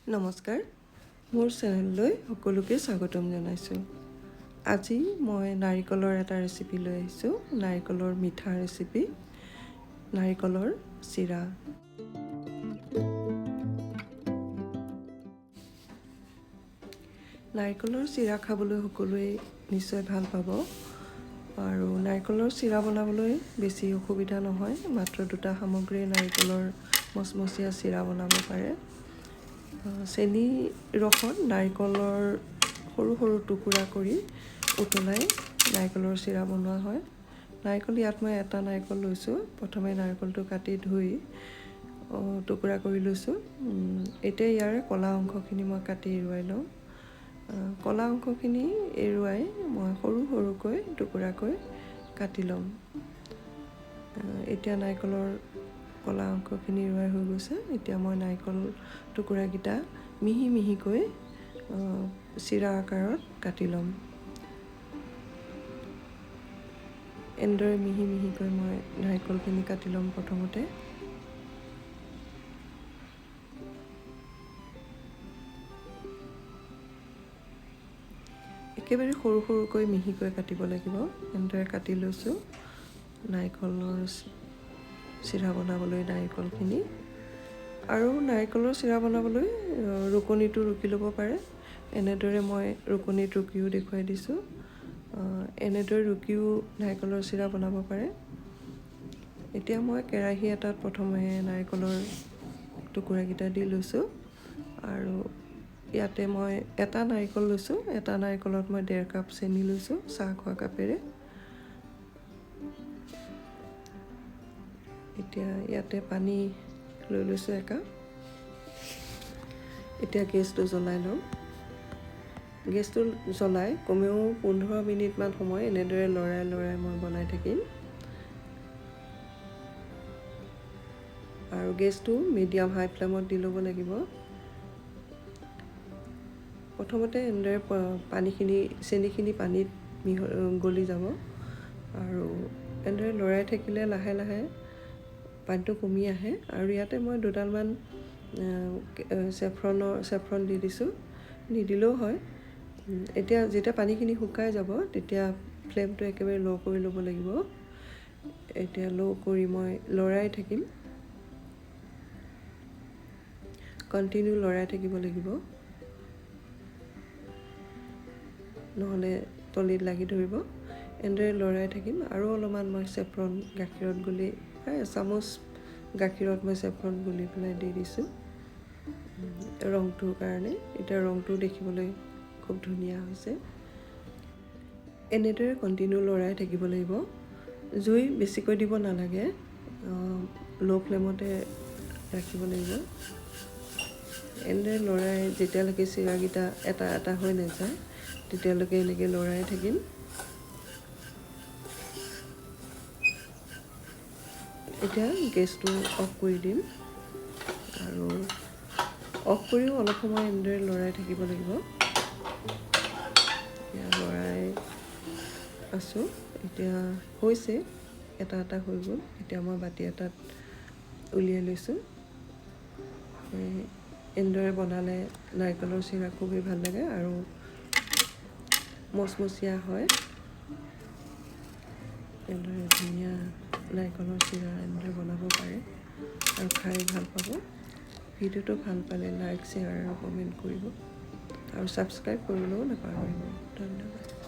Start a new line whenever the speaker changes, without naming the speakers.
নমস্কাৰ, মোৰ চেনেললৈ সকলোকে স্বাগতম জনাইছোঁ। আজি মই নাৰিকলৰ এটা ৰেচিপি লৈ আহিছোঁ। নাৰিকলৰ মিঠা ৰেচিপি, নাৰিকলৰ চিৰা। নাৰিকলৰ চিৰা খাবলৈ সকলোৱে নিশ্চয় ভাল পাব। আৰু নাৰিকলৰ চিৰা বনাবলৈ বেছি অসুবিধা নহয়। মাত্ৰ দুটা সামগ্ৰী নাৰিকলৰ মচমচীয়া চিৰা বনাব পাৰে। চেনি ৰসত নাৰিকলৰ সৰু সৰু টুকুৰা কৰি উতলাই নাৰিকলৰ চিৰা বনোৱা হয়। নাৰিকল ইয়াত মই এটা নাৰিকল লৈছোঁ। প্ৰথমে নাৰিকলটো কাটি ধুই টুকুৰা কৰি লৈছোঁ। এতিয়া ইয়াৰে কলা অংশখিনি মই কাটি এৰুৱাই লওঁ। কলা অংশখিনি এৰুৱাই মই সৰু সৰুকৈ টুকুৰাকৈ কাটি ল'ম। এতিয়া নাৰিকলৰ কলা অংশখিনি এৰুৱাই হৈ গৈছে। এতিয়া মই নাৰিকল টুকুৰাকেইটা মিহি মিহিকৈ চিৰা আকাৰত কাটি ল'ম। এনেদৰে মিহি মিহিকৈ মই নাৰিকলখিনি কাটি ল'ম প্ৰথমতে। একেবাৰে সৰু সৰুকৈ মিহিকৈ কাটিব লাগিব। এনেদৰে কাটি লৈছোঁ নাৰিকলৰ চিৰা বনাবলৈ নাৰিকলখিনি। আৰু নাৰিকলৰ চিৰা বনাবলৈ ৰুকনিটো ৰুকি ল'ব পাৰে। এনেদৰে মই ৰুকনিত ৰুকিও দেখুৱাই দিছোঁ। এনেদৰে ৰুকিও নাৰিকলৰ চিৰা বনাব পাৰে। এতিয়া মই কেৰাহী এটাত প্ৰথমে নাৰিকলৰ টুকুৰাকেইটা দি লৈছোঁ। আৰু ইয়াতে মই এটা নাৰিকল লৈছোঁ। এটা নাৰিকলত মই 1.5 কাপ চেনি লৈছোঁ, চাহ খোৱা কাপেৰে। এতিয়া ইয়াতে পানী লৈ লৈছোঁ 1 কাপ। এতিয়া গেছটো জ্বলাই ল'ম। গেছটো জ্বলাই কমেও 15 মিনিটমান সময় এনেদৰে লৰাই লৰাই মই বনাই থাকিম। আৰু গেছটো মিডিয়াম হাই ফ্লেমত দি ল'ব লাগিব। প্ৰথমতে এনেদৰে চেনিখিনি পানীত গলি যাব। আৰু এনেদৰে লৰাই থাকিলে লাহে লাহে পানীটো কমি আহে। আৰু ইয়াতে মই 2ডালমান চেফ্ৰন দি দিছোঁ। নিদিলেও হয়। এতিয়া যেতিয়া পানীখিনি শুকাই যাব তেতিয়া ফ্লেমটো একেবাৰে ল' কৰি ল'ব লাগিব। এতিয়া ল' কৰি মই লৰাই থাকিম। কণ্টিনিউ লৰাই থাকিব লাগিব, নহ'লে তলিত লাগি ধৰিব। এনেদৰে লৰাই থাকিম। আৰু অলপমান মই চেফ্ৰন গাখীৰত গুলি, প্ৰায় এচামুচ গাখীৰত মই চেফ্ৰন গুলি পেলাই দি দিছোঁ ৰংটোৰ কাৰণে। এতিয়া ৰংটো দেখিবলৈ খুব ধুনীয়া হৈছে। এনেদৰে কণ্টিনিউ লৰাই থাকিব লাগিব। জুই বেছিকৈ দিব নালাগে, ল' ফ্লেমতে ৰাখিব লাগিব। এনেদৰে লৰাই যেতিয়ালৈকে চিৰাকেইটা এটা এটা হৈ নাযায় তেতিয়ালৈকে এনেকৈ লৰাই থাকিম। এতিয়া গেছটো অফ কৰি দিম। আৰু অফ কৰিও অলপ সময় এনেদৰে লৰাই থাকিব লাগিব। এতিয়া লৰাই আছোঁ। এতিয়া হৈছে, এটা এটা হৈ গ'ল। এতিয়া মই বাতি এটাত উলিয়াই লৈছোঁ। এনেদৰে বনালে নাৰিকলৰ চিৰা খুবেই ভাল লাগে আৰু মচমচীয়া হয়। এনেদৰে ধুনীয়া নাৰিকলৰ চিৰা এনেদৰে বনাব পাৰে আৰু খাই ভাল পাব। ভিডিঅ'টো ভাল পালে লাইক, শ্বেয়াৰ আৰু কমেণ্ট কৰিব। আৰু ছাবস্ক্ৰাইব কৰিবলৈও নাপাহৰিব। ধন্যবাদ।